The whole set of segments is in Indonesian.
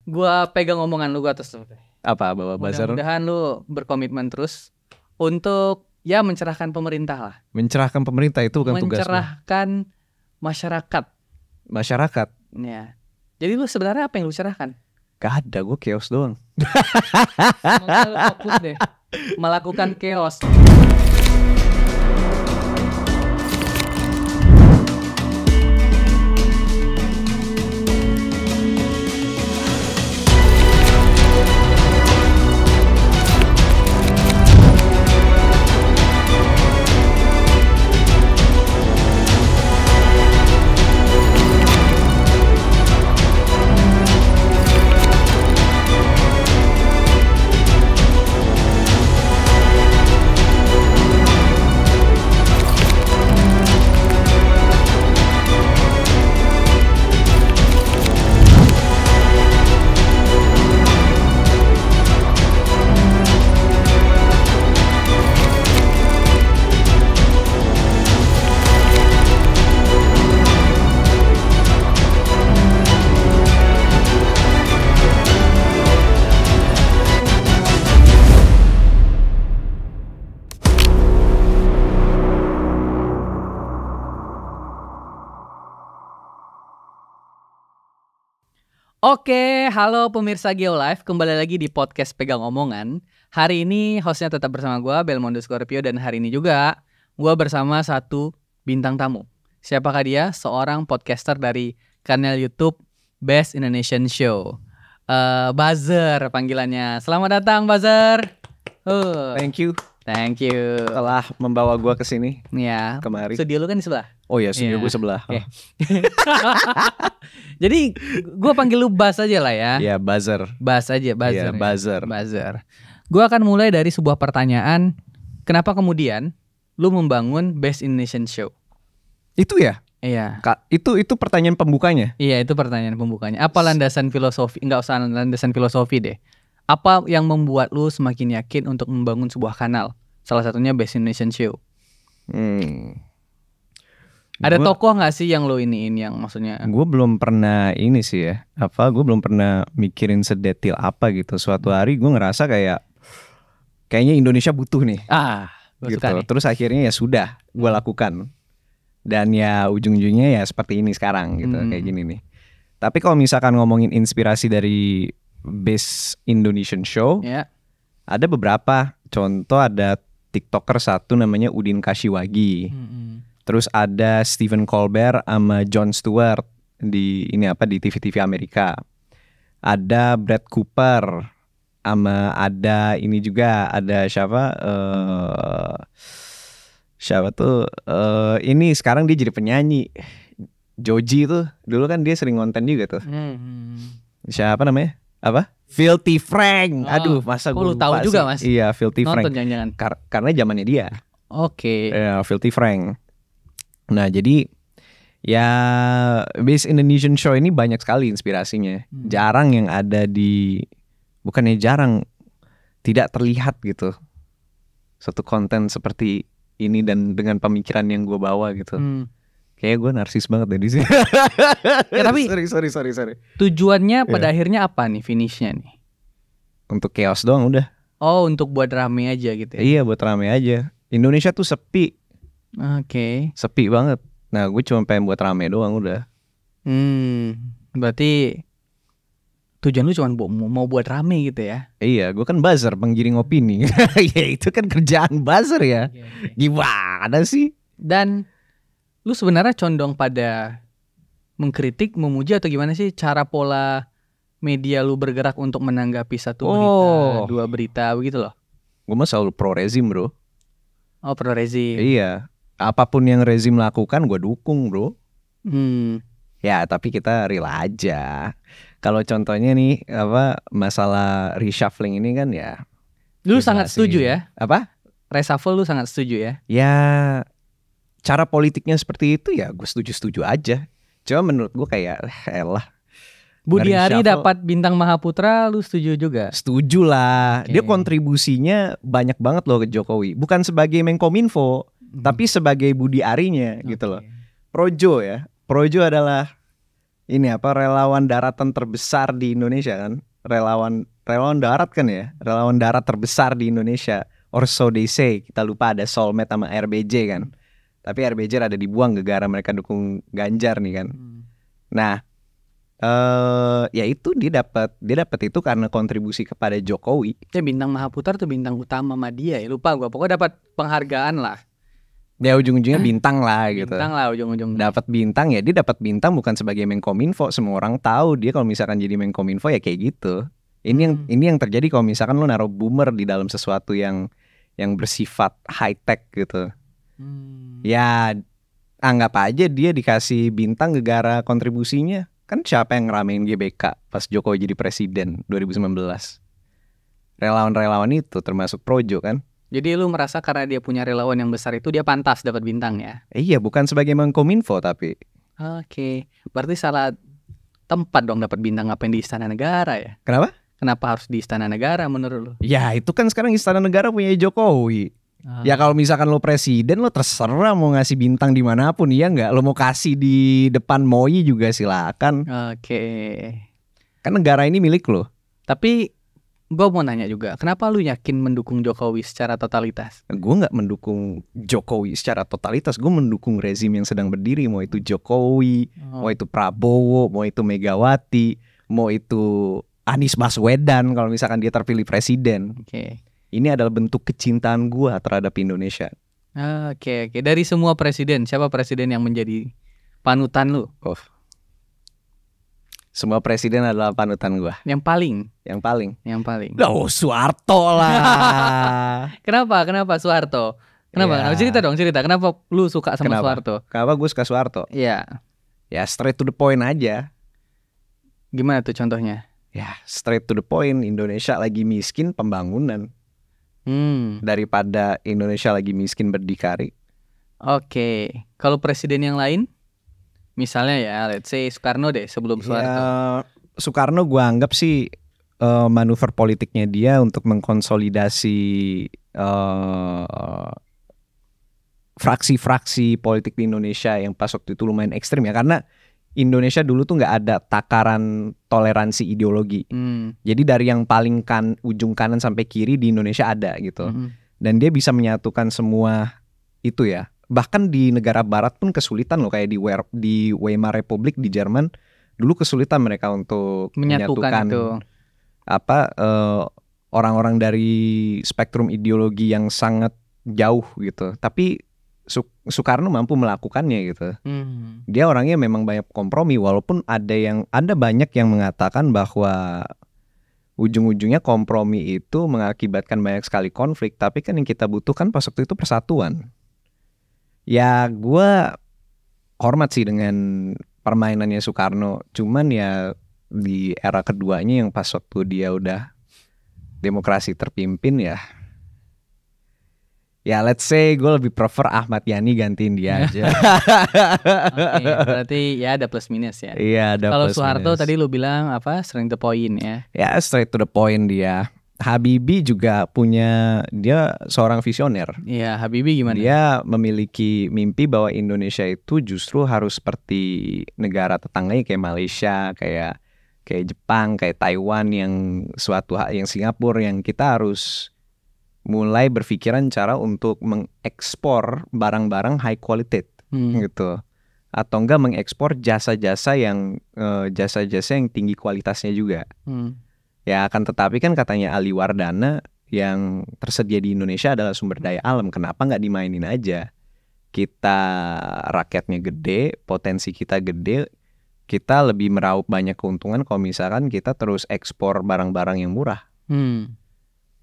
Gua pegang omongan lu, gua atas tuh. Apa bawa buzzer? Mudah-mudahan lu berkomitmen terus untuk ya mencerahkan pemerintah lah. Mencerahkan pemerintah itu bukan tugas lu. Mencerahkan Masyarakat. Ya. Jadi lu sebenarnya apa yang lu cerahkan? Gak ada, gue chaos doang. Semoga lu fokus deh melakukan chaos. Oke, halo pemirsa Geolife, kembali lagi di podcast Pegang Omongan. Hari ini hostnya tetap bersama gue, Belmondo Scorpio, dan hari ini juga gue bersama satu bintang tamu. Siapakah dia? Seorang podcaster dari kanal YouTube Best Indonesian Show. Buzzer panggilannya. Selamat datang Buzzer. Thank you. Thank you. Telah membawa gue ke sini Ya. kemari. Studio lu kan di sebelah. Oh ya, studio Iya. gue sebelah. Oke. Jadi gue panggil lu Buzz aja lah ya. Ya, buzzer. Buzz aja, Buzzer. Iya, buzzer. Buzzer. Gue akan mulai dari sebuah pertanyaan. Kenapa kemudian lu membangun Best Indonesian Show? Itu ya? Iya. Kak, itu pertanyaan pembukanya. Iya, itu pertanyaan pembukanya. Apa landasan filosofi? Enggak usah landasan filosofi deh. Apa yang membuat lu semakin yakin untuk membangun sebuah kanal? Salah satunya Best Indonesian Show. Ada tokoh nggak sih yang lo iniin, yang maksudnya? Gue belum pernah ini sih ya. Gue belum pernah mikirin sedetil apa gitu. Suatu hari gue ngerasa kayaknya Indonesia butuh nih. Gua Gitu. suka nih. Terus akhirnya ya sudah gue lakukan. Dan ya ujung-ujungnya ya seperti ini sekarang gitu, kayak gini nih. Tapi kalau misalkan ngomongin inspirasi dari Best Indonesian Show, Ya. ada beberapa. Contoh ada TikToker satu namanya Udin Kashiwagi. Terus ada Stephen Colbert sama Jon Stewart di TV-TV Amerika. Ada Brad Cooper sama ada ini juga, ada siapa tuh ini sekarang dia jadi penyanyi. Joji tuh dulu kan dia sering konten juga tuh. Siapa namanya? Apa? Filthy Frank. Aduh, masa gue lu lupa tahu sih. juga, Mas? Iya, Filthy Frank. Nonton jangan-jangan. Karena zamannya dia. Oke. Filthy Frank. Nah, jadi ya Best Indonesian Show ini banyak sekali inspirasinya. Jarang yang ada bukannya jarang, tidak terlihat gitu satu konten seperti ini dan dengan pemikiran yang gue bawa gitu. Kayaknya gue narsis banget deh di sini. Ya, tapi sorry. tujuannya pada akhirnya apa nih, finishnya nih? Untuk chaos doang udah. Oh, untuk buat rame aja gitu ya? Iya, buat rame aja. Indonesia tuh sepi. Oke. Sepi banget. Nah, gue cuma pengen buat rame doang udah. Berarti tujuan lu cuma mau buat rame gitu ya? Iya, gue kan buzzer, penggiring opini. Ya itu kan kerjaan buzzer ya. Gimana sih? Dan lu sebenarnya condong pada mengkritik, memuji, atau gimana sih cara pola media lu bergerak untuk menanggapi satu berita, dua berita begitu loh? Gue mah selalu pro rezim, bro. Oh, pro rezim. Iya, apapun yang rezim lakukan gue dukung, bro. Ya, tapi kita real aja. Kalau contohnya nih masalah reshuffling ini kan ya. Lu sangat setuju ya? Apa? Reshuffle lu sangat setuju ya? Ya, cara politiknya seperti itu ya gue setuju aja. Cuma menurut gue kayak elah. Budi Ari dapat bintang Mahaputra, lu setuju juga? Setuju lah. Dia kontribusinya banyak banget loh ke Jokowi. Bukan sebagai Menkominfo, tapi sebagai Budi Arinya gitu loh. Projo ya. Projo adalah ini apa relawan daratan terbesar di Indonesia kan? Relawan darat kan ya? Relawan darat terbesar di Indonesia. Or so they say. Kita lupa ada Solmed sama RBJ kan. Tapi RBJ ada dibuang gara-gara mereka dukung Ganjar nih kan. Nah, ya itu dia dapat itu karena kontribusi kepada Jokowi. Ya bintang Mahaputar tuh bintang utama sama dia ya. Lupa gua. Pokoknya dapat penghargaan lah. Ya ujung-ujungnya bintang lah gitu. Bintang lah ujung-ujungnya. Dapat bintang ya, dia dapat bintang bukan sebagai Menkominfo. Semua orang tahu dia kalau misalkan jadi Menkominfo ya kayak gitu. Ini yang terjadi kalau misalkan lo naruh boomer di dalam sesuatu yang bersifat high tech gitu. Ya anggap aja dia dikasih bintang gara-gara kontribusinya. Kan siapa yang ngeramein GBK pas Jokowi jadi presiden 2019? Relawan-relawan itu termasuk Projo kan. Jadi lu merasa karena dia punya relawan yang besar itu dia pantas dapat bintang ya? Iya, bukan sebagai Menkominfo tapi. Oke, berarti salah tempat dong dapat bintang, ngapain di Istana Negara ya? Kenapa? Kenapa harus di Istana Negara menurut lu? Ya itu kan sekarang Istana Negara punya Jokowi. Ya kalau misalkan lo presiden lo terserah mau ngasih bintang dimanapun, iya nggak? Lo mau kasih di depan MOI juga silakan. Oke. Kan negara ini milik lo. Tapi gue mau nanya juga, kenapa lu yakin mendukung Jokowi secara totalitas? Gue nggak mendukung Jokowi secara totalitas. Gue mendukung rezim yang sedang berdiri. Mau itu Jokowi, mau itu Prabowo, mau itu Megawati, mau itu Anies Baswedan kalau misalkan dia terpilih presiden. Oke. Ini adalah bentuk kecintaan gue terhadap Indonesia. Oke. Dari semua presiden, siapa presiden yang menjadi panutan lu? Semua presiden adalah panutan gue. Yang paling? Yang paling. Loh, Soeharto lah. Kenapa Soeharto? Kenapa? Ya. Cerita dong, Kenapa lu suka sama Soeharto? Kenapa gue suka Soeharto? Iya. Ya straight to the point aja. Gimana tuh contohnya? Ya straight to the point. Indonesia lagi miskin, pembangunan. Daripada Indonesia lagi miskin berdikari. Oke. Kalau presiden yang lain? Misalnya ya, let's say Soekarno deh sebelum Soeharto. Ya, Soekarno gue anggap sih manuver politiknya dia untuk mengkonsolidasi fraksi-fraksi politik di Indonesia yang pas waktu itu lumayan ekstrim ya. Karena Indonesia dulu tuh nggak ada takaran toleransi ideologi. Jadi dari yang paling ujung kanan sampai kiri di Indonesia ada gitu. Dan dia bisa menyatukan semua itu ya. Bahkan di negara barat pun kesulitan loh, kayak di Weimar Republik di Jerman dulu kesulitan mereka untuk menyatukan itu. Orang-orang dari spektrum ideologi yang sangat jauh gitu. Tapi Soekarno mampu melakukannya gitu. Dia orangnya memang banyak kompromi, walaupun ada banyak yang mengatakan bahwa ujung-ujungnya kompromi itu mengakibatkan banyak sekali konflik. Tapi kan yang kita butuhkan pas waktu itu persatuan. Ya gue hormat sih dengan permainannya Soekarno. Cuman ya di era keduanya yang pas waktu dia udah demokrasi terpimpin ya let's say gue lebih prefer Ahmad Yani gantiin dia aja. Oke, berarti ya ada plus minus ya. Iya ada Kalau plus Soeharto minus. tadi lu bilang apa, straight to the point ya. Ya straight to the point dia. Habibie juga dia seorang visioner. Iya, Habibie gimana? Dia memiliki mimpi bahwa Indonesia itu justru harus seperti negara tetangganya kayak Malaysia, kayak Jepang, kayak Taiwan, yang Singapura, yang kita harus mulai berpikiran cara untuk mengekspor barang-barang high quality gitu. Atau enggak mengekspor jasa-jasa yang tinggi kualitasnya juga. Ya akan tetapi kan katanya Ali Wardana yang tersedia di Indonesia adalah sumber daya alam. Kenapa nggak dimainin aja? Kita rakyatnya gede, potensi kita gede, kita lebih meraup banyak keuntungan kalau misalkan kita terus ekspor barang-barang yang murah.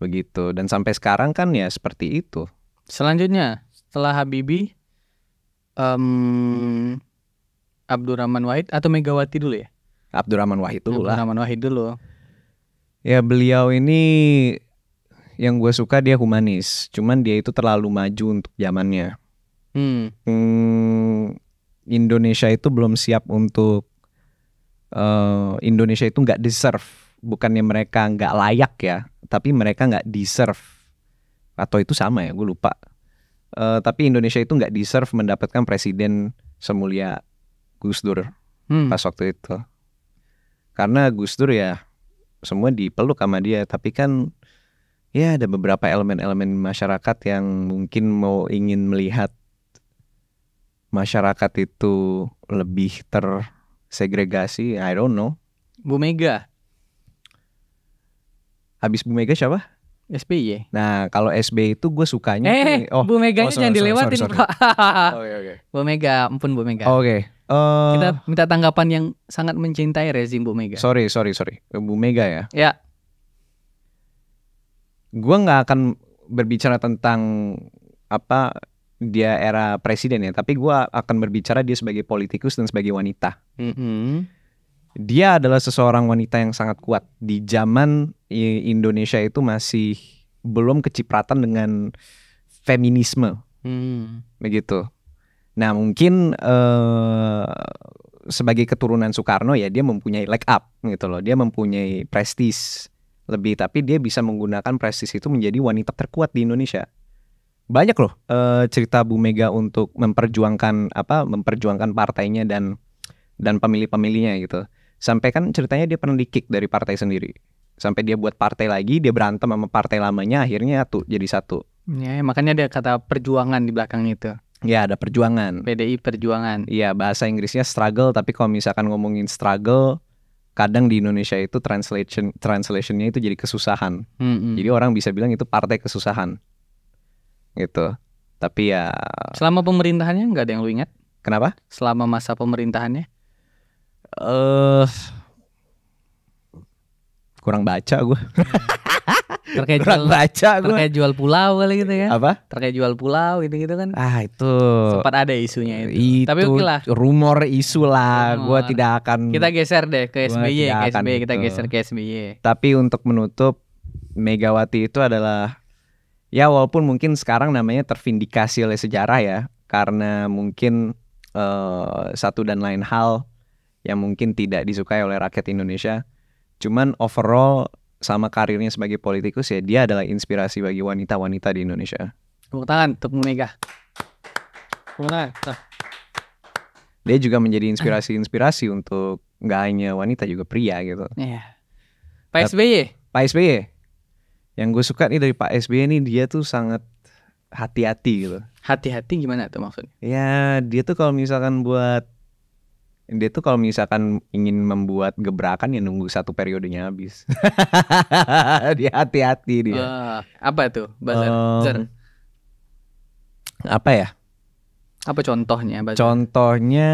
Begitu. Dan sampai sekarang kan ya seperti itu. Selanjutnya setelah Habibie, Abdurrahman Wahid atau Megawati dulu ya? Abdurrahman Wahid dulu lah. Abdurrahman Wahid dulu. Ya beliau ini yang gue suka dia humanis. Cuman dia itu terlalu maju untuk zamannya. Indonesia itu belum siap untuk Indonesia itu nggak deserve. Bukannya mereka nggak layak ya, tapi mereka nggak deserve. Atau itu sama ya, gue lupa. Tapi Indonesia itu nggak deserve mendapatkan presiden semulia Gus Dur. pas waktu itu. Karena Gus Dur ya semua dipeluk sama dia, tapi kan ya ada beberapa elemen-elemen masyarakat yang mungkin ingin melihat masyarakat itu lebih tersegregasi. I don't know. Bu Mega. Habis Bu Mega siapa? SBY. Nah kalau SBY itu gue sukanya Bu Meganya jangan dilewatin Pak. Oke. Bu Mega, ampun Bu Mega. Oke. Kita minta tanggapan yang sangat mencintai rezim Bu Mega. Sorry. Bu Mega ya. Ya. Gue nggak akan berbicara tentang apa dia era presiden ya, tapi gue akan berbicara dia sebagai politikus dan sebagai wanita. Dia adalah seseorang wanita yang sangat kuat di zaman Indonesia itu masih belum kecipratan dengan feminisme, begitu. Nah mungkin sebagai keturunan Soekarno ya dia mempunyai leg up gitu loh, dia mempunyai prestis lebih, tapi dia bisa menggunakan prestis itu menjadi wanita terkuat di Indonesia. Banyak loh cerita Bu Mega untuk memperjuangkan partainya dan pemilih-pemilihnya gitu. Sampai kan ceritanya dia pernah di-kick dari partai sendiri. Sampai dia buat partai lagi, dia berantem sama partai lamanya, akhirnya jadi satu. Ya, makanya ada kata perjuangan di belakang itu. Ya, ada perjuangan. PDI perjuangan. Iya, bahasa Inggrisnya struggle, tapi kalau misalkan ngomongin struggle, kadang di Indonesia itu translationnya itu jadi kesusahan. Jadi orang bisa bilang itu partai kesusahan. Gitu. Tapi ya selama pemerintahannya nggak ada yang lu ingat? Kenapa? Selama masa pemerintahannya? Kurang baca gue. Terkait jual pulau kali gitu ya. Apa? Terkait jual pulau gitu-gitu kan. Itu sempat ada isunya itu. Tapi oke lah. Rumor isu lah. Gue tidak akan. Kita geser deh ke SBY. Kita geser ke SBY. Tapi untuk menutup, Megawati itu adalah, ya walaupun mungkin sekarang namanya tervindikasi oleh sejarah ya, karena mungkin satu dan lain hal yang mungkin tidak disukai oleh rakyat Indonesia. Cuman overall sama karirnya sebagai politikus ya dia adalah inspirasi bagi wanita-wanita di Indonesia. Tepuk tangan untuk Mega. Tepuk tangan. Dia juga menjadi inspirasi untuk nggak hanya wanita juga pria gitu. Iya. Pak SBY. Yang gue suka nih dari Pak SBY nih, dia tuh sangat hati-hati gitu. Hati-hati gimana tuh maksudnya? Ya dia tuh kalau misalkan ingin membuat gebrakan ya nunggu satu periodenya habis. Dia hati-hati dia. Apa tuh buzzer? Apa ya? Apa contohnya? Buzzer? Contohnya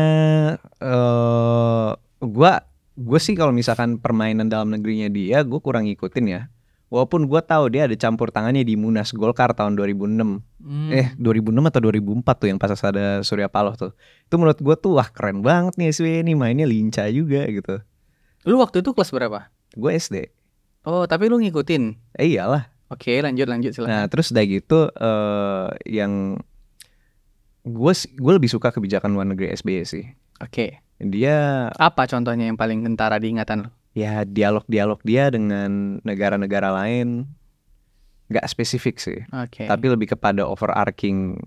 gue sih kalau misalkan permainan dalam negerinya dia gue kurang ngikutin ya. Walaupun gue tahu dia ada campur tangannya di Munas Golkar tahun 2006. 2006 atau 2004 tuh yang pas ada Surya Paloh tuh. Itu menurut gue tuh wah keren banget nih SBY ini, mainnya lincah juga gitu. Lu waktu itu kelas berapa? Gue SD. Oh, tapi lu ngikutin? Iyalah. Oke, lanjut silakan. Nah, terus udah gitu yang gue lebih suka kebijakan luar negeri SBY sih. Oke. Dia apa contohnya yang paling kentara di ingatan lu? Ya dialog dia dengan negara-negara lain nggak spesifik sih, tapi lebih kepada overarching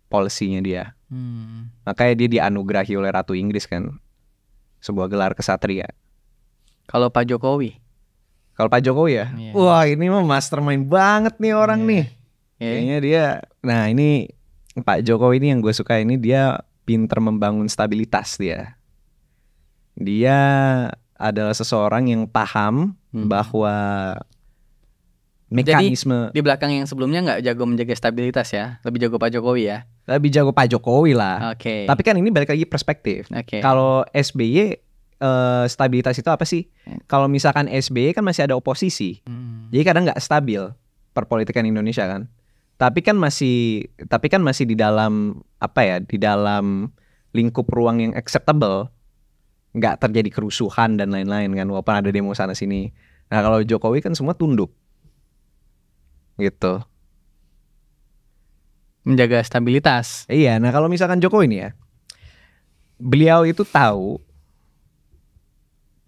policy-nya dia. Makanya dia dianugerahi oleh Ratu Inggris kan, sebuah gelar kesatria. Kalau Pak Jokowi ya, wah ini mah mastermind banget nih orang nih. Kayaknya dia, nah ini Pak Jokowi ini yang gue suka ini dia pinter membangun stabilitas dia. Dia adalah seseorang yang paham bahwa mekanisme. Jadi di belakang yang sebelumnya nggak jago menjaga stabilitas ya, lebih jago Pak Jokowi ya. Lebih jago Pak Jokowi lah. Oke. Tapi kan ini balik lagi perspektif. Kalau SBY stabilitas itu apa sih? Kalau misalkan SBY kan masih ada oposisi, jadi kadang nggak stabil perpolitikan Indonesia kan. Tapi kan masih di dalam di dalam lingkup ruang yang acceptable. Nggak terjadi kerusuhan dan lain-lain kan, walaupun ada demo sana sini. Nah kalau Jokowi kan semua tunduk gitu, menjaga stabilitas. Iya, nah kalau misalkan Jokowi ini ya, beliau itu tahu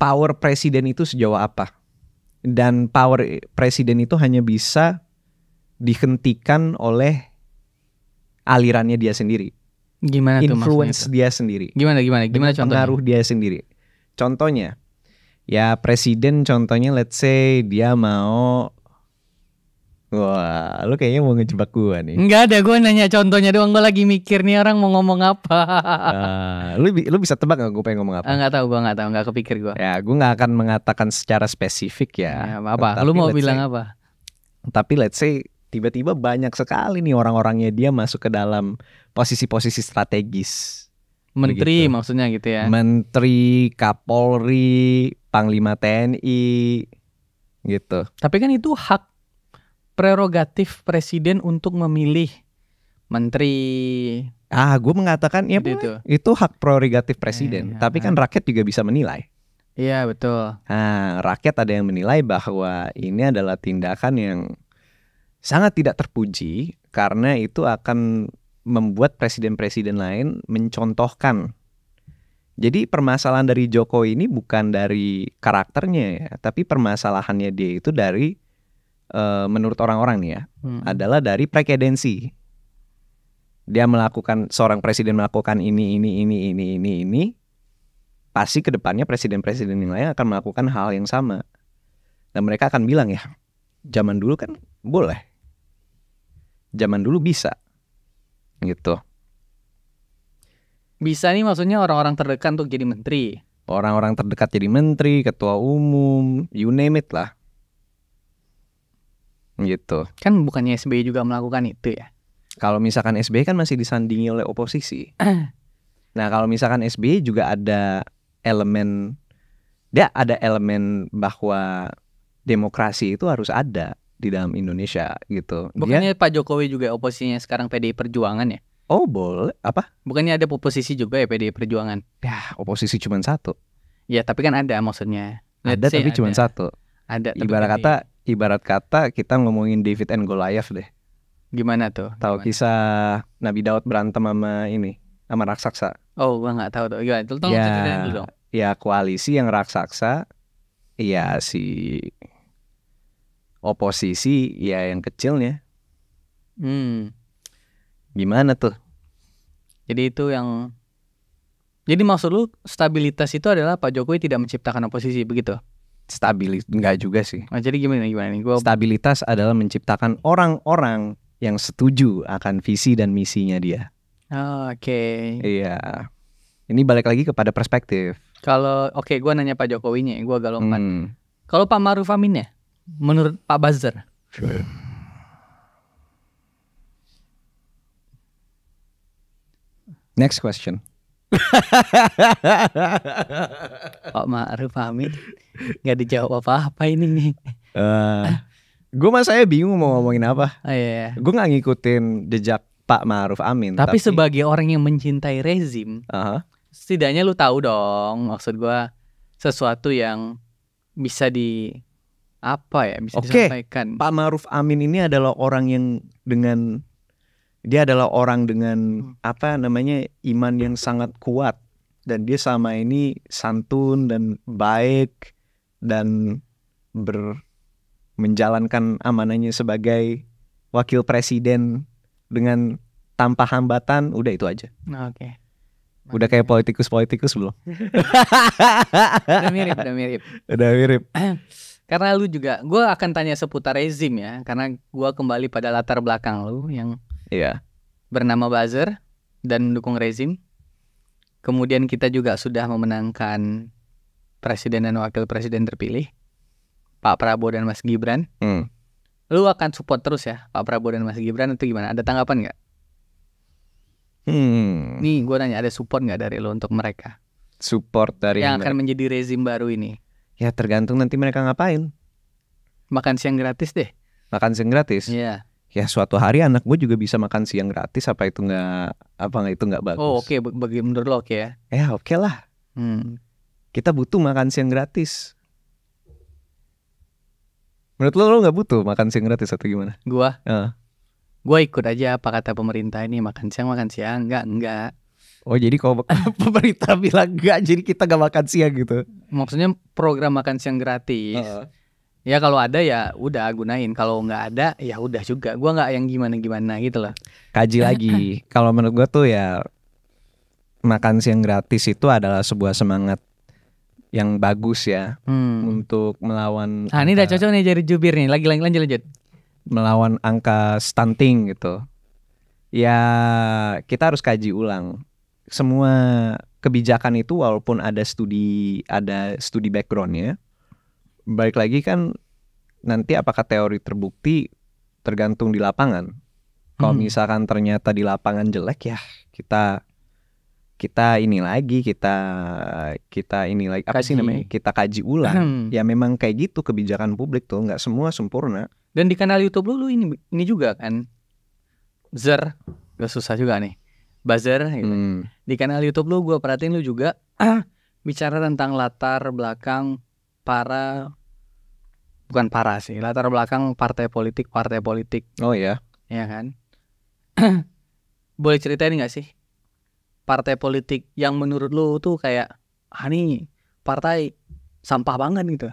power presiden itu sejauh apa, dan power presiden itu hanya bisa dihentikan oleh alirannya dia sendiri. Gimana tuh influence maksudnya? dia sendiri. Gimana Dengan contohnya? pengaruh dia sendiri. Contohnya, ya presiden contohnya let's say dia mau, wah lu kayaknya mau ngejebak gua nih. Enggak ada, gue nanya contohnya doang. Gue lagi mikir nih orang mau ngomong apa. Lu bisa tebak gak gue pengen ngomong apa? Nggak tahu, gue nggak tahu, nggak kepikir gue. Ya gue gak akan mengatakan secara spesifik ya. Apa? Lu mau bilang apa? Tapi let's say tiba-tiba banyak sekali nih orang-orangnya dia masuk ke dalam posisi-posisi strategis. Menteri Begitu. maksudnya gitu ya. Menteri, Kapolri, Panglima TNI gitu. Tapi kan itu hak prerogatif presiden untuk memilih menteri. Gue mengatakan ya Gitu. itu hak prerogatif presiden. Iya. Tapi kan rakyat juga bisa menilai. Iya betul. Nah, rakyat ada yang menilai bahwa ini adalah tindakan yang sangat tidak terpuji karena itu akan membuat presiden-presiden lain mencontohkan. Jadi permasalahan dari Jokowi ini bukan dari karakternya ya, tapi permasalahannya dia itu dari menurut orang-orang nih ya, adalah dari presidensi. Dia seorang presiden melakukan ini, pasti kedepannya presiden-presiden yang lain akan melakukan hal yang sama. Dan mereka akan bilang ya, zaman dulu kan boleh, zaman dulu bisa, gitu. Bisa nih maksudnya orang-orang terdekat untuk jadi menteri. Orang-orang terdekat jadi menteri, ketua umum, you name it lah. Gitu. Kan bukannya SBY juga melakukan itu ya? Kalau misalkan SBY kan masih disandingi oleh oposisi. Nah kalau misalkan SBY juga ada elemen bahwa demokrasi itu harus ada di dalam Indonesia gitu. Bukannya Pak Jokowi juga oposisinya sekarang PDI Perjuangan ya? Oh boleh, apa? Bukannya ada oposisi juga ya PDI Perjuangan? Ya oposisi cuma satu. Ya tapi kan ada maksudnya. Ada tapi cuma satu. Ada. Ibarat kata kita ngomongin David and Goliath deh. Gimana tuh? Tahu kisah Nabi Daud berantem sama raksasa? Oh, gua nggak tahu tuh. Gimana? Tolong ceritain dulu dong. Ya koalisi yang raksasa, ya si oposisi ya yang kecilnya. Gimana tuh? Jadi itu yang. Jadi maksud lu stabilitas itu adalah Pak Jokowi tidak menciptakan oposisi begitu? Enggak juga sih. Jadi gimana nih? Stabilitas adalah menciptakan orang-orang yang setuju akan visi dan misinya dia. Oke. Iya. Ini balik lagi kepada perspektif. Kalau gue nanya Pak Jokowinya, gue agak lompat. Kalau Pak Ma'ruf Amin ya, menurut Pak Buzzer. Next question. Pak Ma'ruf Amin nggak dijawab apa-apa ini. Gue saya bingung mau ngomongin apa. Iya. Gue nggak ngikutin jejak Pak Ma'ruf Amin. Tapi sebagai orang yang mencintai rezim, setidaknya lu tahu dong, maksud gue sesuatu yang bisa disampaikan. Pak Ma'ruf Amin ini adalah orang yang dengan iman yang sangat kuat, dan dia sama ini santun dan baik dan menjalankan amanahnya sebagai wakil presiden dengan tanpa hambatan. Udah itu aja. Oke. Udah kayak politikus belum? Udah mirip. Udah mirip. Karena lu juga, gue akan tanya seputar rezim ya, karena gue kembali pada latar belakang lu yang bernama Buzzer dan mendukung rezim. Kemudian kita juga sudah memenangkan presiden dan wakil presiden terpilih, Pak Prabowo dan Mas Gibran. Lu akan support terus ya Pak Prabowo dan Mas Gibran itu gimana? Ada tanggapan nggak? Nih gue nanya, ada support nggak dari lu untuk mereka? Support dari yang akan menjadi rezim baru ini? Ya tergantung nanti mereka ngapain. Makan siang gratis deh. Makan siang gratis? Iya. Ya suatu hari anak gue juga bisa makan siang gratis. Apa itu nggak bagus? Oh oke. Bagi menurut lo oke ya? Ya oke lah. Kita butuh makan siang gratis. Menurut lo nggak butuh makan siang gratis atau gimana? Gua ikut aja apa kata pemerintah ini, makan siang enggak. Oh jadi kalau pemerintah bilang enggak, jadi kita nggak makan siang gitu? Maksudnya program makan siang gratis. Ya kalau ada ya udah gunain, kalau nggak ada ya udah juga. Gua nggak yang gimana gitu loh. Kaji lagi. Kalau menurut gua tuh ya makan siang gratis itu adalah sebuah semangat yang bagus ya untuk melawan ini udah cocok nih jadi jubir nih. Lanjut. Melawan angka stunting gitu. Ya kita harus kaji ulang. Semua kebijakan itu walaupun ada studi backgroundnya, balik lagi kan nanti apakah teori terbukti tergantung di lapangan. Kalau misalkan ternyata di lapangan jelek ya kita ini lagi apa sih namanya, kita kaji ulang. Ya memang kayak gitu kebijakan publik tuh, nggak semua sempurna. Dan di kanal YouTube lu ini juga kan buzzer, gak susah juga nih buzzer gitu. Di kanal YouTube lu gue perhatiin lu juga bicara tentang latar belakang latar belakang partai politik. Oh ya kan. Boleh ceritain gak sih partai politik yang menurut lu tuh kayak nih partai sampah banget gitu.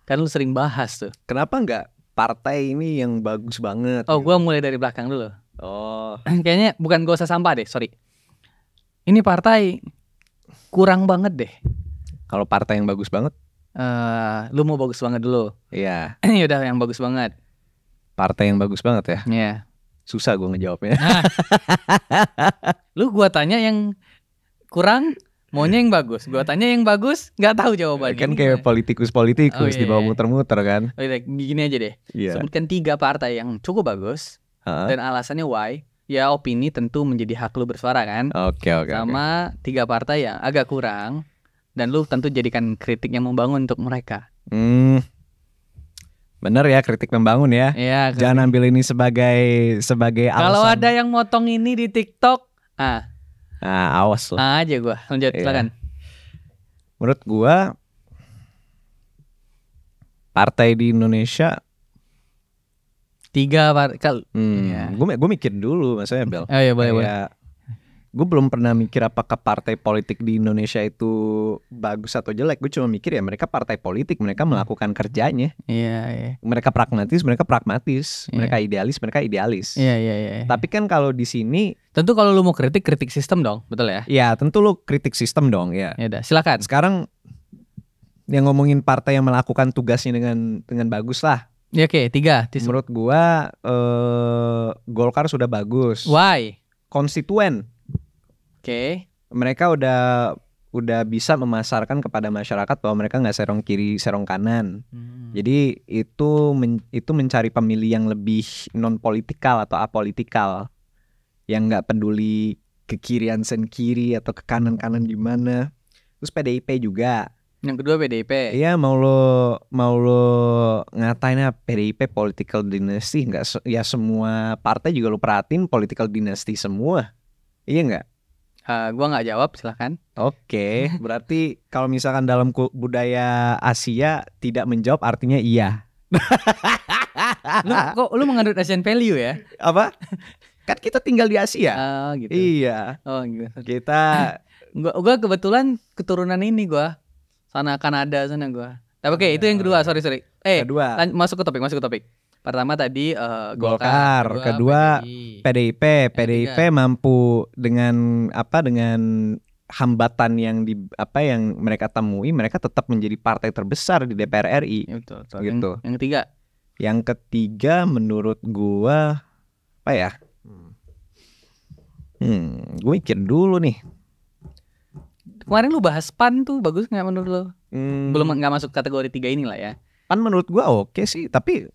Kan lu sering bahas tuh. Kenapa nggak partai ini yang bagus banget? Oh gitu. Gue mulai dari belakang dulu. Oh kayaknya bukan gak usah sampah deh, sorry. Ini partai kurang banget deh. Kalau partai yang bagus banget? Lu mau bagus banget dulu. Iya. Yaudah yang bagus banget. Partai yang bagus banget ya? Iya. Susah gue ngejawabnya. Lu gua tanya yang kurang, maunya yang bagus. Gua tanya yang bagus, nggak tahu jawabannya. Kan kayak politikus dibawa muter-muter kan. Gini aja deh. Sebutkan 3 partai yang cukup bagus dan alasannya why. Ya opini tentu menjadi hak lu bersuara kan. Oke. Sama 3 partai yang agak kurang dan lu tentu jadikan kritik yang membangun untuk mereka. Bener ya, kritik membangun ya. Iya, jangan ambil ini sebagai alasan. Kalau ada yang motong ini di TikTok, awas loh. Aja gua. Lanjut, silakan. Menurut gua partai di Indonesia 3 partai. Gue mikir dulu maksudnya Bel. Oh iya, boleh. Gue belum pernah mikir apakah partai politik di Indonesia itu bagus atau jelek. Gue cuma mikir ya mereka partai politik, mereka melakukan kerjanya. Iya. Mereka pragmatis. Mereka idealis. Iya. Tapi kan kalau di sini tentu kalau lu mau kritik sistem dong, betul ya? Ya tentu lu kritik sistem dong ya. Ya udah, silakan. Sekarang yang ngomongin partai yang melakukan tugasnya dengan bagus lah. Ya oke, 3. Menurut gua Golkar sudah bagus. Why? Konstituen. Oke. Mereka udah bisa memasarkan kepada masyarakat bahwa mereka nggak serong kiri serong kanan. Jadi itu mencari pemilih yang lebih non politikal atau apolitikal, yang nggak peduli ke kirian sen kiri atau ke kanan gimana. Terus PDIP juga. Yang kedua PDIP. Iya, mau lo ngatainnya PDIP political dynasty, nggak? Ya semua partai juga lo perhatiin political dynasty semua. Iya nggak? Gua nggak jawab, silakan. Oke, berarti kalau misalkan dalam budaya Asia tidak menjawab artinya iya. Lu mengandung Asian value ya? Apa? Kan kita tinggal di Asia. Gitu. Iya. Oh gitu. Kita gua kebetulan keturunan ini gua. Sana Kanada sana gua. Tapi oke, itu yang kedua, sorry. Kedua. Masuk ke topik. Pertama tadi Golkar, kedua PDIP. PDIP mampu dengan hambatan yang mereka temui, mereka tetap menjadi partai terbesar di DPR RI. Betul. Gitu. Yang ketiga menurut gua apa ya? Gue mikir dulu nih. Kemarin lu bahas PAN tuh bagus nggak menurut lo? Belum, nggak masuk kategori 3 ini lah ya. PAN menurut gua oke sih, tapi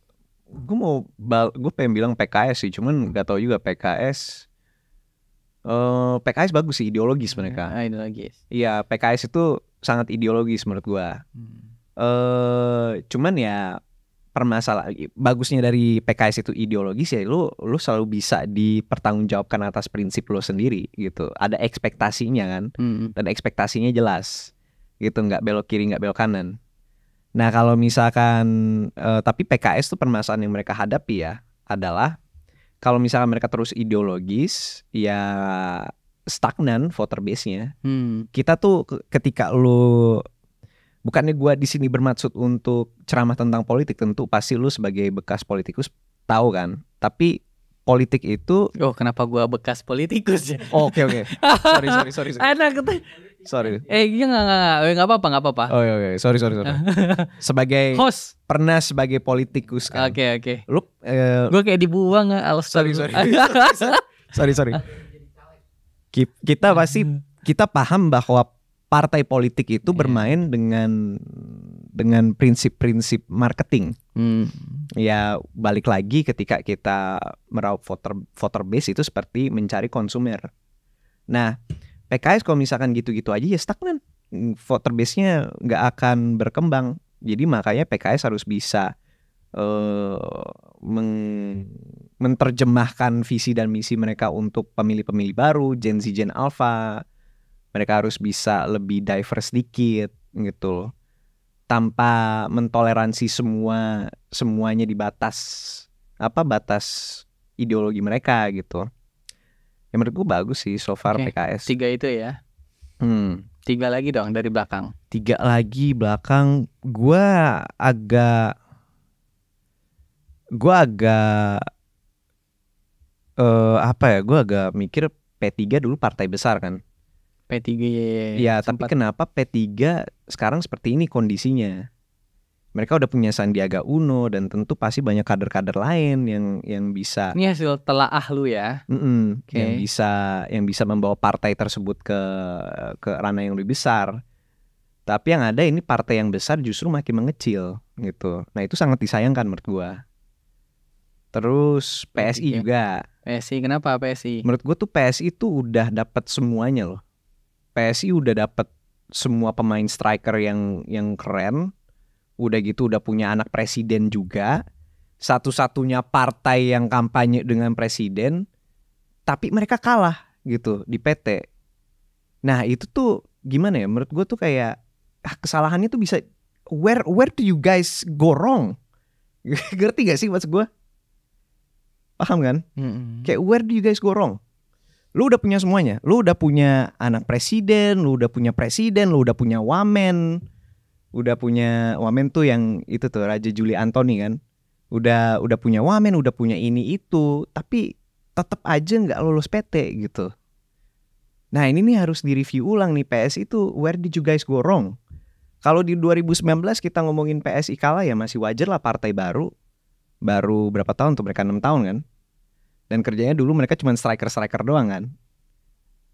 gue pengen bilang PKS sih, cuman nggak tahu juga PKS. PKS bagus sih, ideologis mereka. Ideologis. Iya, PKS itu sangat ideologis menurut gue. Cuman ya permasalahan bagusnya dari PKS itu ideologis ya lu selalu bisa dipertanggungjawabkan atas prinsip lu sendiri gitu. Ada ekspektasinya kan, dan ekspektasinya jelas gitu, nggak belok kiri nggak belok kanan. Nah kalau misalkan tapi PKS tuh permasalahan yang mereka hadapi ya adalah kalau misalkan mereka terus ideologis ya stagnan voter base-nya. Kita tuh ketika lu, bukannya gua di sini bermaksud untuk ceramah tentang politik, tentu pasti lu sebagai bekas politikus tahu kan. Tapi politik itu. Oh, kenapa gua bekas politikus ya? Oke. Sorry. Enak tuh. Sorry. Iya nggak apa-apa. Oh iya. Sorry. Sebagai Host. pernah sebagai politikus kan. Oke. Lu Gue kayak dibuang sorry. Sorry. Kita paham bahwa partai politik itu bermain dengan prinsip-prinsip marketing. Ya balik lagi ketika kita meraup voter base itu seperti mencari konsumer. Nah PKS kalau misalkan gitu-gitu aja ya stagnan, voter base-nya nggak akan berkembang. Jadi makanya PKS harus bisa menerjemahkan visi dan misi mereka untuk pemilih-pemilih baru, Gen Z, Gen Alpha. Mereka harus bisa lebih diverse dikit gitu, tanpa mentoleransi semuanya di batas ideologi mereka gitu. Ya menurut gue bagus sih so far PKS. 3 itu ya. 3 lagi dong dari belakang. 3 lagi belakang, gue agak gue agak mikir P3 dulu partai besar kan. P3 ya tapi kenapa P3 sekarang seperti ini kondisinya? Mereka udah punya Sandiaga Uno dan tentu pasti banyak kader-kader lain yang bisa. Ini hasil telaah lu ya. Yang bisa membawa partai tersebut ke ranah yang lebih besar. Tapi yang ada ini partai yang besar justru makin mengecil gitu. Nah itu sangat disayangkan menurut gua. Terus PSI juga. PSI kenapa PSI? Menurut gua tuh PSI tuh udah dapat semuanya loh. PSI udah dapat semua pemain striker yang keren. Udah gitu udah punya anak presiden juga. Satu-satunya partai yang kampanye dengan presiden. Tapi mereka kalah gitu di PT. Nah itu tuh gimana ya? Menurut gue tuh kayak kesalahannya tuh bisa where do you guys go wrong? Ngerti gak sih maksud gue? Paham kan? Kayak where do you guys go wrong? Lu udah punya semuanya. Lu udah punya anak presiden, lu udah punya presiden, lu udah punya wamen. Udah punya wamen tuh yang itu tuh Raja Juli Antoni kan. Udah punya wamen, udah punya ini itu, tapi tetap aja nggak lolos PT gitu. Nah ini nih harus direview ulang nih PSI itu where did you guys go wrong? Kalau di 2019 kita ngomongin PSI kalah ya masih wajar lah, partai baru berapa tahun tuh mereka 6 tahun kan. Dan kerjanya dulu mereka cuma striker doang kan.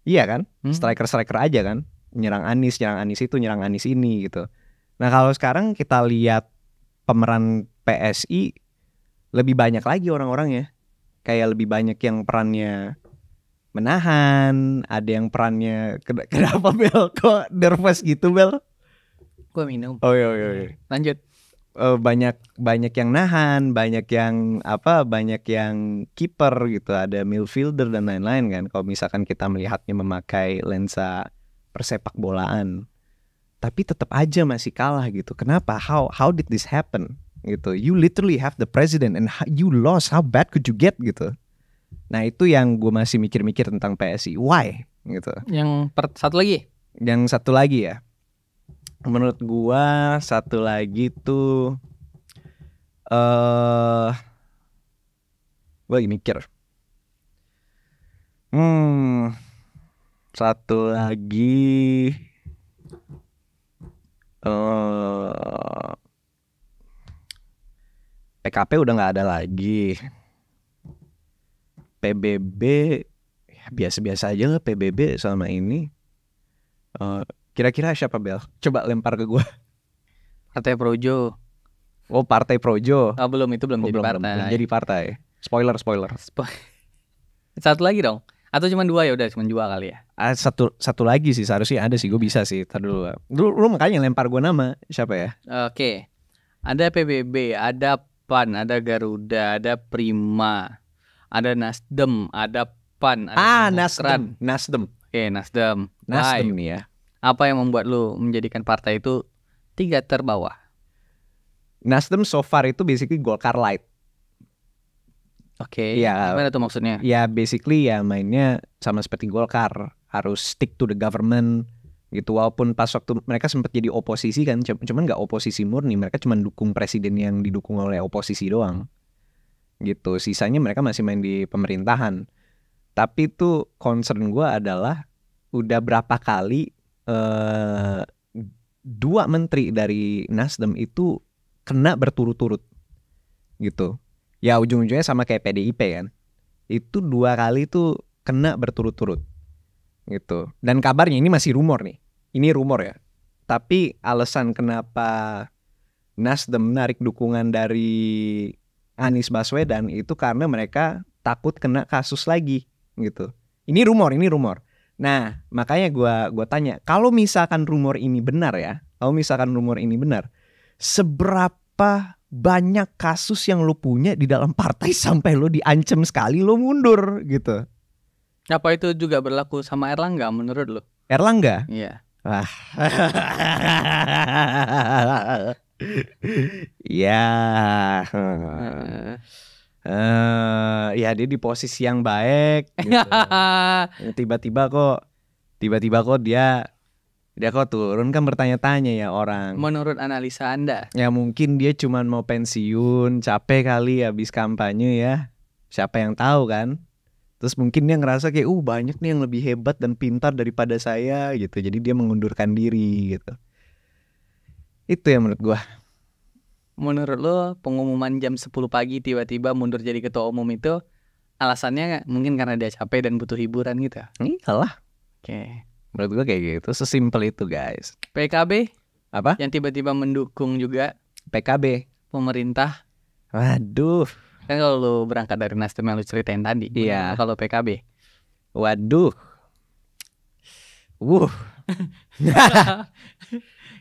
Iya kan? Striker aja kan. Nyerang Anies itu, nyerang Anies ini gitu. Nah kalau sekarang kita lihat pemeran PSI lebih banyak lagi orang-orangnya. Kayak lebih banyak yang perannya menahan, ada yang perannya kenapa Bel? Kok nervous gitu Bel? Gue minum. Oh iya. Lanjut. Banyak yang nahan, banyak yang kiper gitu, ada midfielder dan lain-lain kan. Kalau misalkan kita melihatnya memakai lensa persepak bolaan, tapi tetap aja masih kalah gitu. Kenapa? How did this happen? Gitu. You literally have the president and you lost. How bad could you get gitu? Nah itu yang gue masih mikir-mikir tentang PSI. Why? Gitu. Yang satu lagi ya. Menurut gua satu lagi tuh gua lagi mikir. Satu lagi PKP udah nggak ada lagi. PBB ya biasa-biasa aja lah PBB selama ini. Kira-kira siapa Bel? Coba lempar ke gue. Partai Projo. Oh Partai Projo. Belum jadi partai. Belum jadi partai. Spoiler. Satu lagi dong. Atau cuma 2 ya udah cuma 2 kali ya. Satu lagi sih seharusnya ada sih, gue bisa sih. Tar dulu. Lu makanya lempar gue nama siapa ya? Oke. Ada PBB, ada PAN, ada Garuda, ada Prima, ada Nasdem, ada PAN, ada Nasdem. Oke, Nasdem nih ya. Apa yang membuat lu menjadikan partai itu 3 terbawah? Nasdem so far itu basically Golkar light. Oke. Ya, gimana tuh maksudnya? Ya basically ya mainnya sama seperti Golkar, harus stick to the government gitu. Walaupun pas waktu mereka sempat jadi oposisi kan, cuman nggak oposisi murni, mereka cuma dukung presiden yang didukung oleh oposisi doang. gitu. Sisanya mereka masih main di pemerintahan. Tapi tuh concern gue adalah udah berapa kali 2 menteri dari Nasdem itu kena berturut-turut gitu. Ya ujung-ujungnya sama kayak PDIP kan. Itu 2 kali tuh kena berturut-turut gitu. Dan kabarnya ini masih rumor nih. Ini rumor ya. Tapi alasan kenapa Nasdem menarik dukungan dari Anies Baswedan itu karena mereka takut kena kasus lagi gitu. Ini rumor. Nah, makanya gua tanya, kalau misalkan rumor ini benar ya, seberapa banyak kasus yang lo punya di dalam partai sampai lo diancam sekali lo mundur gitu. Apa itu juga berlaku sama Erlangga menurut lo? Erlangga? Iya. Wah. Ya. Ya dia di posisi yang baik gitu. Tiba-tiba kok dia kok turun kan bertanya-tanya ya orang. Menurut analisa Anda? Ya mungkin dia cuma mau pensiun, capek kali habis kampanye ya. Siapa yang tahu kan? Terus mungkin dia ngerasa kayak banyak nih yang lebih hebat dan pintar daripada saya gitu. Jadi dia mengundurkan diri gitu. Itu ya menurut gua. Menurut lo pengumuman jam 10 pagi tiba-tiba mundur jadi ketua umum itu alasannya mungkin karena dia capek dan butuh hiburan gitu? Iyalah. Oke. Menurut gua kayak gitu, sesimpel itu guys. PKB? Apa? Yang tiba-tiba mendukung juga PKB. pemerintah. Waduh. Kan kalau lo berangkat dari Nasdem yang lo ceritain tadi. Iya. Kalau PKB? Waduh.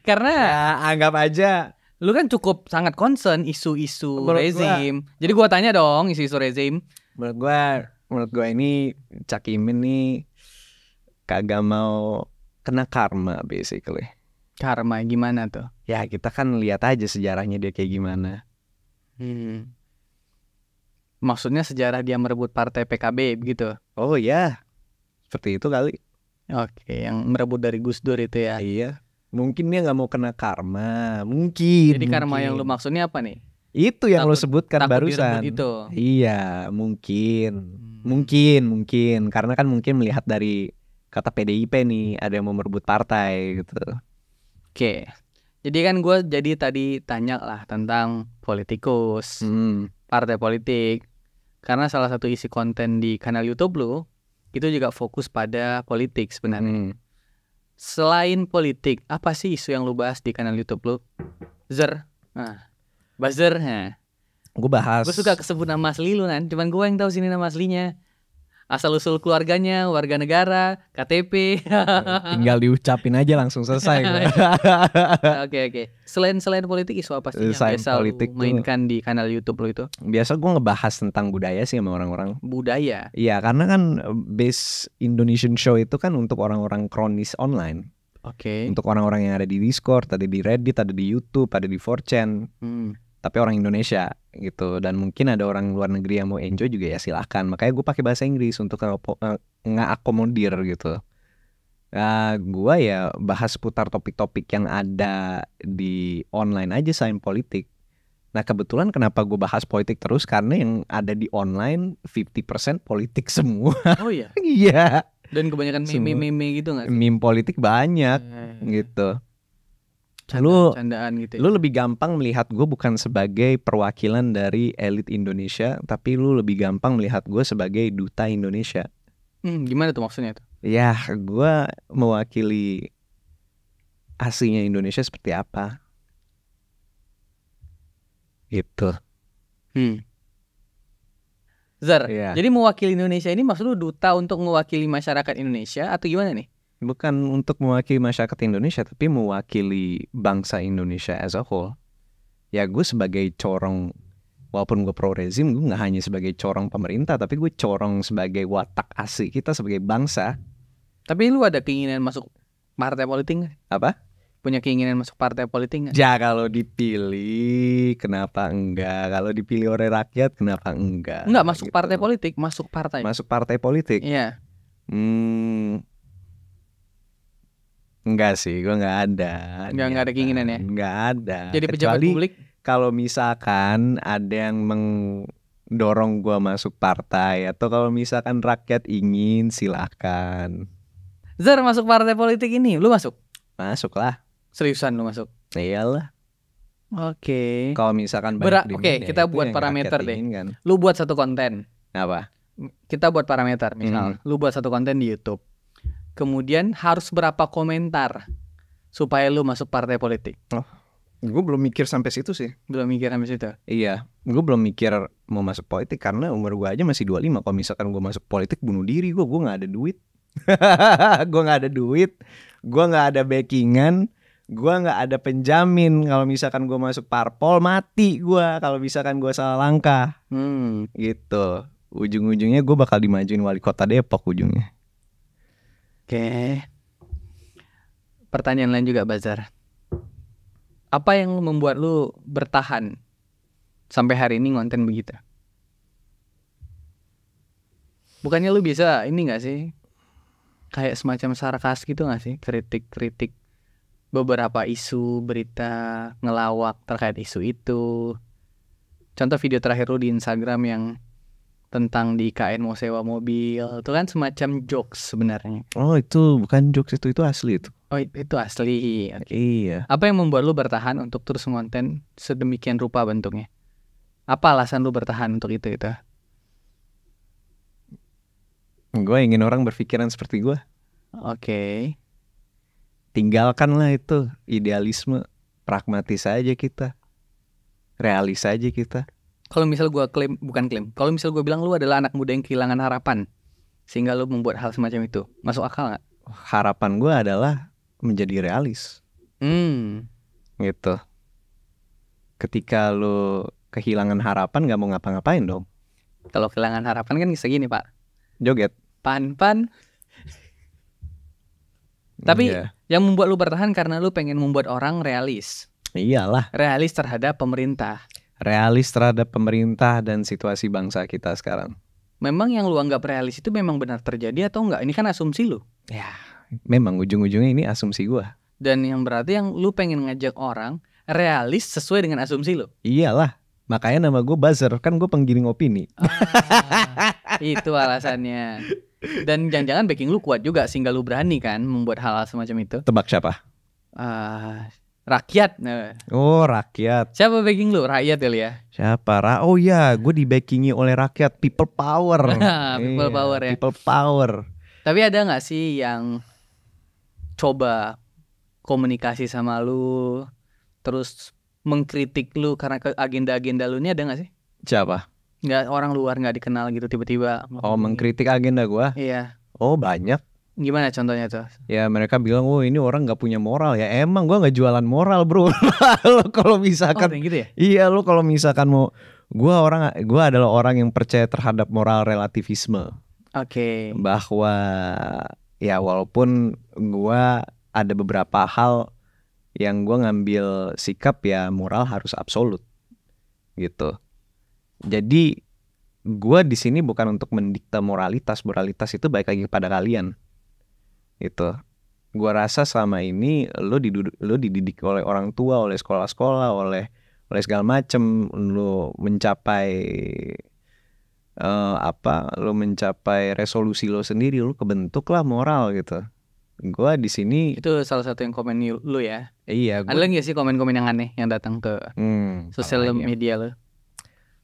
Karena Ya anggap aja lu kan cukup sangat concern isu-isu Menurut rezim. Jadi gua tanya dong isu-isu rezim. Menurut gua ini Cak Imin nih kagak mau kena karma basically. Karma gimana tuh? Ya kita kan lihat aja sejarahnya dia kayak gimana. Maksudnya sejarah dia merebut partai PKB begitu? Oh ya, seperti itu kali. Oke, yang merebut dari Gus Dur itu ya. Iya. Mungkin dia nggak mau kena karma, mungkin. Jadi karma yang lu maksudnya apa nih? Itu yang lo sebutkan takut barusan. direbut itu. Iya, mungkin. Karena kan mungkin melihat dari kata PDIP nih, ada yang mau merebut partai gitu. Oke. Jadi kan gue tadi tanya lah tentang politikus, partai politik. Karena salah satu isi konten di kanal YouTube lu itu juga fokus pada politik sebenarnya. Selain politik, apa sih isu yang lu bahas di kanal YouTube lu? Buzzer. Gue bahas. Gue suka kesebut nama asli lu kan, cuman gue yang tahu sini nama aslinya. Asal-usul keluarganya, warga negara, KTP. Tinggal diucapin aja langsung selesai. Oke. Selain politik, isu apa sih yang biasa lu mainkan di kanal YouTube lu itu? Biasa gue ngebahas tentang budaya sih sama orang-orang. Budaya? Iya, karena kan base Indonesian Show itu kan untuk orang-orang kronis online. Oke. Untuk orang-orang yang ada di Discord, ada di Reddit, ada di YouTube, ada di 4chan. Tapi orang Indonesia gitu. Dan mungkin ada orang luar negeri yang mau enjoy juga ya silahkan. Makanya gue pakai bahasa Inggris untuk ngakomodir gitu. Gue ya bahas putar topik-topik yang ada di online aja selain politik. Nah kebetulan kenapa gue bahas politik terus, karena yang ada di online 50% politik semua. Oh iya? Iya. Dan kebanyakan meme-meme gitu gak sih? Meme politik banyak gitu. Candaan gitu ya? Lu lebih gampang melihat gue bukan sebagai perwakilan dari elit Indonesia, tapi lu lebih gampang melihat gue sebagai duta Indonesia. Gimana tuh maksudnya tuh? Ya gue mewakili aslinya Indonesia seperti apa gitu. Jadi mewakili Indonesia ini maksud lu duta untuk mewakili masyarakat Indonesia atau gimana nih? Bukan untuk mewakili masyarakat Indonesia, tapi mewakili bangsa Indonesia as a whole. Ya gue sebagai corong, walaupun gue pro rezim, gue gak hanya sebagai corong pemerintah, tapi gue corong sebagai watak asli kita sebagai bangsa. Tapi lu ada keinginan masuk partai politik gak? Apa? Punya keinginan masuk partai politik gak? Ya kalau dipilih, kenapa enggak? Kalau dipilih oleh rakyat, kenapa enggak? Enggak, masuk gitu. partai politik, masuk partai. Masuk partai politik? Iya. Enggak sih, gue nggak ada. Nggak ada keinginan ya? Nggak ada. Jadi pejabat publik? Kalau misalkan ada yang dorong gua masuk partai, atau kalau misalkan rakyat ingin silahkan. Zar masuk partai politik ini, lu masuk? Masuklah. Seriusan lu masuk? Iyalah. Oke. Kalau misalkan banyak demand, Oke, ya kita itu buat yang parameter rakyat deh. inginkan. Lu buat satu konten. Apa? Kita buat parameter, misal lu buat satu konten di YouTube. Kemudian harus berapa komentar supaya lu masuk partai politik? Gue belum mikir sampai situ sih. Belum mikir sampai situ. Iya, gue belum mikir mau masuk politik karena umur gue aja masih 25. Kalau misalkan gue masuk politik bunuh diri, gue nggak ada duit. Gue nggak ada duit, gue nggak ada backingan, gue nggak ada penjamin. Kalau misalkan gue masuk parpol mati gue. Kalau misalkan gue salah langkah, gitu. Ujung-ujungnya gue bakal dimajuin wali kota Depok ujungnya. Oke. Pertanyaan lain juga, Bazar. Apa yang membuat lu bertahan sampai hari ini ngonten begitu? Bukannya lu bisa ini gak sih, kayak semacam sarkas gitu gak sih, kritik-kritik beberapa isu, berita, ngelawak terkait isu itu. Contoh video terakhir lu di Instagram yang tentang di IKN mau sewa mobil, itu kan semacam jokes sebenarnya. Oh, itu bukan jokes, itu asli itu. Oh, itu asli. Okay. Iya. Apa yang membuat lu bertahan untuk terus ngonten sedemikian rupa bentuknya? Apa alasan lu bertahan untuk itu? Gue ingin orang berpikiran seperti gue. Oke. Tinggalkanlah itu idealisme, pragmatis aja kita, realis aja kita. Kalau misal gue kalau misal gue bilang lu adalah anak muda yang kehilangan harapan sehingga lu membuat hal semacam itu, masuk akal nggak? Harapan gue adalah menjadi realis. Gitu. Ketika lu kehilangan harapan, nggak mau ngapa-ngapain dong. Kalau kehilangan harapan kan bisa gini, Pak. Joget. Pan. Tapi yang membuat lu bertahan karena lu pengen membuat orang realis. Iyalah. Realis terhadap pemerintah. Realis terhadap pemerintah dan situasi bangsa kita sekarang. Memang yang lu anggap realis itu memang benar terjadi atau enggak? Ini kan asumsi lu. Ya, memang ujung-ujungnya ini asumsi gua. Dan yang berarti yang lu pengen ngajak orang realis sesuai dengan asumsi lu. Iyalah. Makanya nama gue buzzer, kan gue penggiring opini. Itu alasannya. Dan jangan-jangan backing lu kuat juga sehingga lu berani kan membuat hal-hal semacam itu. Tebak siapa? Rakyat. Oh, rakyat. Siapa backing lu? Rakyat kali ya? Siapa? Oh ya, gue dibackingi oleh rakyat. People power. People power ya. People power. Tapi ada gak sih yang coba komunikasi sama lu, terus mengkritik lu karena agenda-agenda lu ini, ada gak sih? Siapa? Nggak, orang luar nggak dikenal gitu tiba-tiba. Oh, mengkritik agenda gua? Iya. Oh, banyak. Gimana contohnya tuh? Ya mereka bilang, oh ini orang nggak punya moral. Ya emang gua nggak jualan moral, bro. Lo kalau misalkan, gitu ya? Iya, lo kalau misalkan mau, gua adalah orang yang percaya terhadap moral relativisme. Oke. Bahwa ya walaupun gua ada beberapa hal yang gua ngambil sikap ya moral harus absolut gitu. Jadi gue di sini bukan untuk mendikte moralitas itu baik lagi kepada kalian. Itu. Gue rasa selama ini lo dididik oleh orang tua, oleh sekolah-sekolah, oleh segala macem, lo mencapai lo mencapai resolusi lo sendiri, lo kebentuklah moral gitu. Gue di sini itu salah satu yang komen lu ya. Iya. Ada nggak sih komen-komen yang aneh yang datang ke sosial media lo?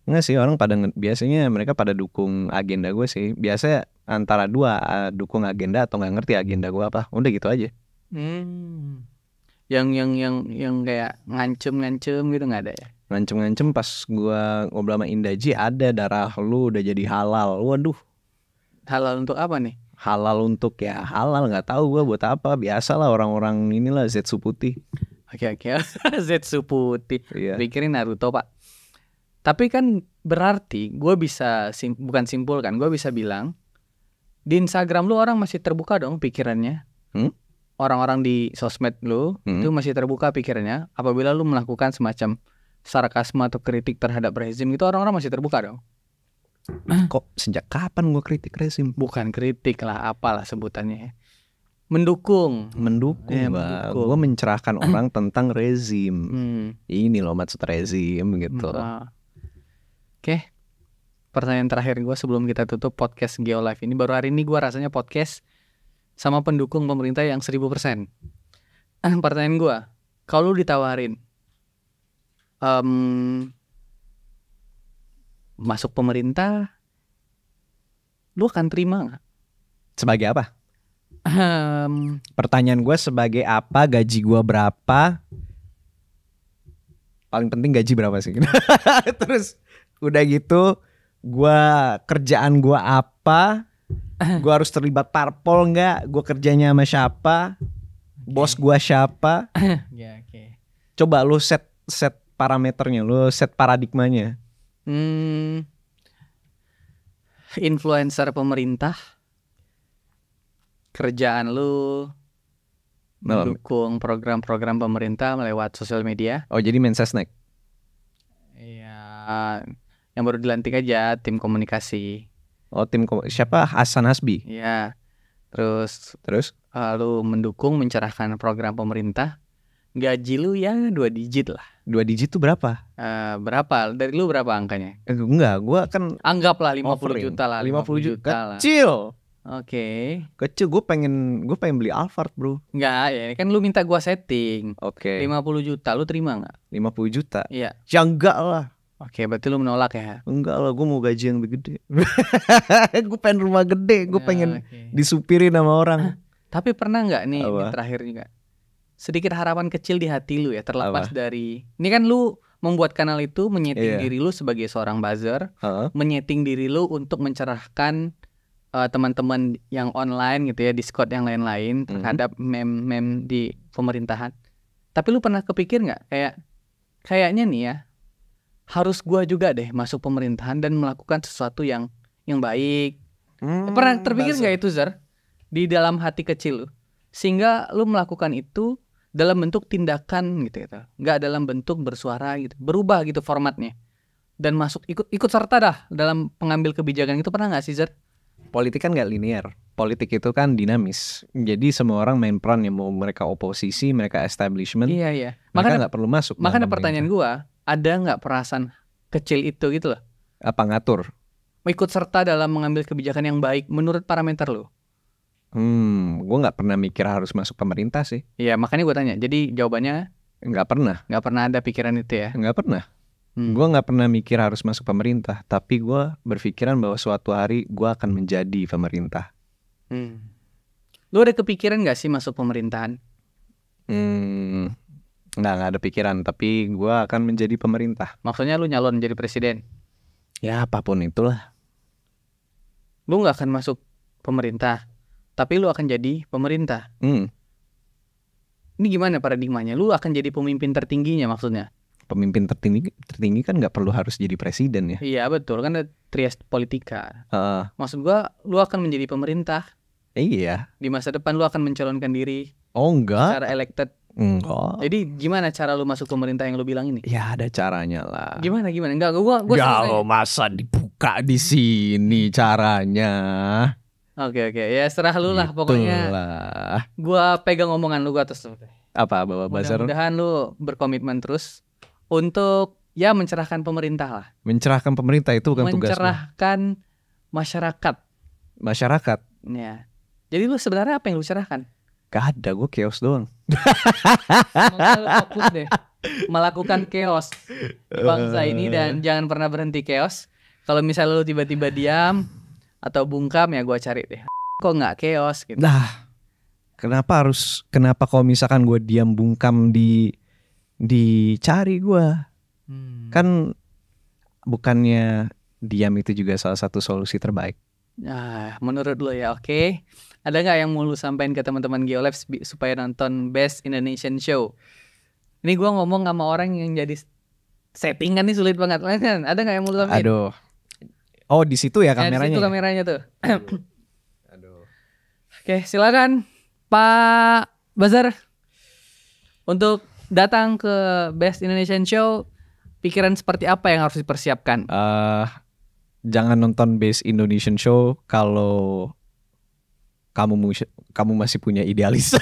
Enggak sih, orang biasanya mereka pada dukung agenda gue sih. Biasanya antara dua, dukung agenda atau nggak ngerti agenda gue apa. Udah gitu aja. Yang kayak ngancem gitu nggak ada ya? Ngancem pas gue ngobrol sama Indaji, ada darah lu udah jadi halal. Waduh. Halal untuk apa nih? Halal untuk ya halal, nggak tahu gue buat apa. Biasalah orang-orang inilah Zetsu putih. Oke. Zetsu putih. Iya. Pikirin Naruto, Pak. Tapi kan berarti gue bisa bukan simpulkan, gue bisa bilang di Instagram lu orang masih terbuka dong pikirannya. Orang-orang di sosmed lu itu masih terbuka pikirannya. Apabila lu melakukan semacam sarkasme atau kritik terhadap rezim itu, orang-orang masih terbuka dong. Kok sejak kapan gue kritik rezim? Bukan kritik lah, apalah sebutannya. Mendukung. Gue mencerahkan orang tentang rezim. Ini loh maksud rezim gitu. Oke. pertanyaan terakhir gue sebelum kita tutup podcast Geolife ini. Baru hari ini gue rasanya podcast sama pendukung pemerintah yang 1000%. Pertanyaan gue, kalau lu ditawarin masuk pemerintah, lu akan terima gak? Sebagai apa? Pertanyaan gue sebagai apa, gaji gue berapa, paling penting gaji berapa sih. Terus udah gitu kerjaan gue apa, gue harus terlibat parpol nggak, gue kerjanya sama siapa, bos gue siapa. Coba lu set parameternya, lu set paradigmanya. Influencer pemerintah, kerjaan lu mendukung program-program pemerintah lewat sosial media. Oh, jadi Mensesnek? Iya, yang baru dilantik aja, tim komunikasi. Oh, siapa? Hasan Hasbi? Iya. Terus lu mendukung mencerahkan program pemerintah. Gaji lu ya 2 digit lah. 2 digit tuh berapa? Berapa? Dari lu berapa angkanya? Enggak, gua kan anggaplah 50 juta lah. 50 juta lah. Kecil. Oke. Kecil, gue pengen beli Alphard, bro. Enggak, ya kan lu minta gua setting. Oke. 50 juta lu terima enggak? 50 juta? Iya. Ya enggak lah. Oke, berarti lu menolak ya? Enggak lah, gue mau gaji yang lebih gede. Gue pengen rumah gede, gue pengen disupirin sama orang. Tapi pernah enggak nih, ini terakhir juga, sedikit harapan kecil di hati lu ya, terlepas dari, ini kan lu membuat kanal itu, menyeting diri lu sebagai seorang buzzer, menyeting diri lu untuk mencerahkan teman-teman yang online gitu ya, Discord yang lain-lain terhadap meme-meme di pemerintahan. Tapi lu pernah kepikir nggak kayaknya nih ya, harus gua juga deh masuk pemerintahan dan melakukan sesuatu yang baik. Pernah terpikir nggak itu, Zar, di dalam hati kecil lu, sehingga lu melakukan itu dalam bentuk tindakan gitu, nggak dalam bentuk bersuara gitu, berubah gitu formatnya dan masuk ikut serta dah dalam pengambil kebijakan itu. Pernah nggak sih, Zar? Politik kan nggak linear, politik itu kan dinamis. Jadi semua orang main peran, yang mau mereka oposisi, mereka establishment. Iya. Mereka nggak perlu masuk. Makanya pertanyaan gua, ada nggak perasaan kecil itu gitu loh? Apa ngatur? Ikut serta dalam mengambil kebijakan yang baik menurut parameter lu? Gue nggak pernah mikir harus masuk pemerintah sih. Iya, makanya gue tanya. Jadi jawabannya nggak pernah. Nggak pernah ada pikiran itu ya? Nggak pernah. Gue nggak pernah mikir harus masuk pemerintah, tapi gue berpikiran bahwa suatu hari gue akan menjadi pemerintah. Lu ada kepikiran nggak sih masuk pemerintahan? Nggak ada pikiran, tapi gue akan menjadi pemerintah. Maksudnya lu nyalon jadi presiden? Ya apapun itulah. Lu nggak akan masuk pemerintah, tapi lu akan jadi pemerintah. Ini gimana paradigmanya? Lu akan jadi pemimpin tertingginya maksudnya? Pemimpin tertinggi kan nggak perlu harus jadi presiden ya? Iya betul, kan ada trias politika. Maksud gua, lu akan menjadi pemerintah. Iya. Di masa depan lu akan mencalonkan diri. Oh enggak? Secara elected. Enggak. Jadi gimana cara lu masuk pemerintah yang lu bilang ini? Ya ada caranya lah. Gimana? Enggak, gua ya masa dibuka di sini caranya. Oke. Ya serah lu lah pokoknya. Gua pegang omongan lu, gua atas. Apa bawa buzzer? Mudah-mudahan lu berkomitmen terus untuk ya mencerahkan pemerintah lah. Mencerahkan pemerintah itu bukan tugas. Mencerahkan masyarakat. Ya. Jadi lu sebenarnya apa yang lu cerahkan? Gak ada, gue chaos doang. Semoga lu fokus deh melakukan chaos bangsa ini dan jangan pernah berhenti chaos. Kalau misalnya lu tiba-tiba diam atau bungkam, ya gue cari deh. Kok nggak chaos gitu? Nah, kenapa kalau misalkan gue diam bungkam dicari gue? Kan bukannya diam itu juga salah satu solusi terbaik? Nah, menurut lo ya, oke. Ada nggak yang mau lu sampaikan ke teman-teman Geolive supaya nonton Best Indonesian Show? Ini gue ngomong sama orang yang jadi settingan nih sulit banget. Ada nggak yang mau lu sampaikan? Aduh. Oh di situ ya kameranya? Di situ kameranya tuh. Aduh. Oke, silakan Pak Bazar untuk datang ke Best Indonesian Show. Pikiran seperti apa yang harus dipersiapkan? Jangan nonton Best Indonesian Show kalau kamu masih punya idealis.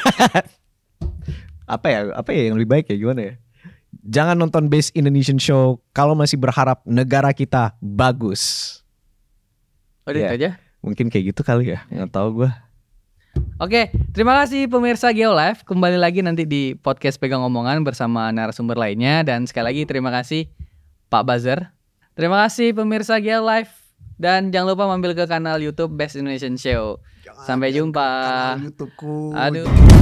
Apa ya yang lebih baik ya, gimana ya? Jangan nonton Best Indonesian Show kalau masih berharap negara kita bagus. Udah itu aja. Mungkin kayak gitu kali ya, nggak tahu gue. Oke, terima kasih pemirsa Geolive. Kembali lagi nanti di podcast Pegang Omongan bersama narasumber lainnya. Dan sekali lagi terima kasih Pak Buzzer. Terima kasih pemirsa Geolive. Dan jangan lupa mampir ke kanal YouTube Best Indonesian Show. Sampai jumpa. Kanal YouTubeku. Aduh.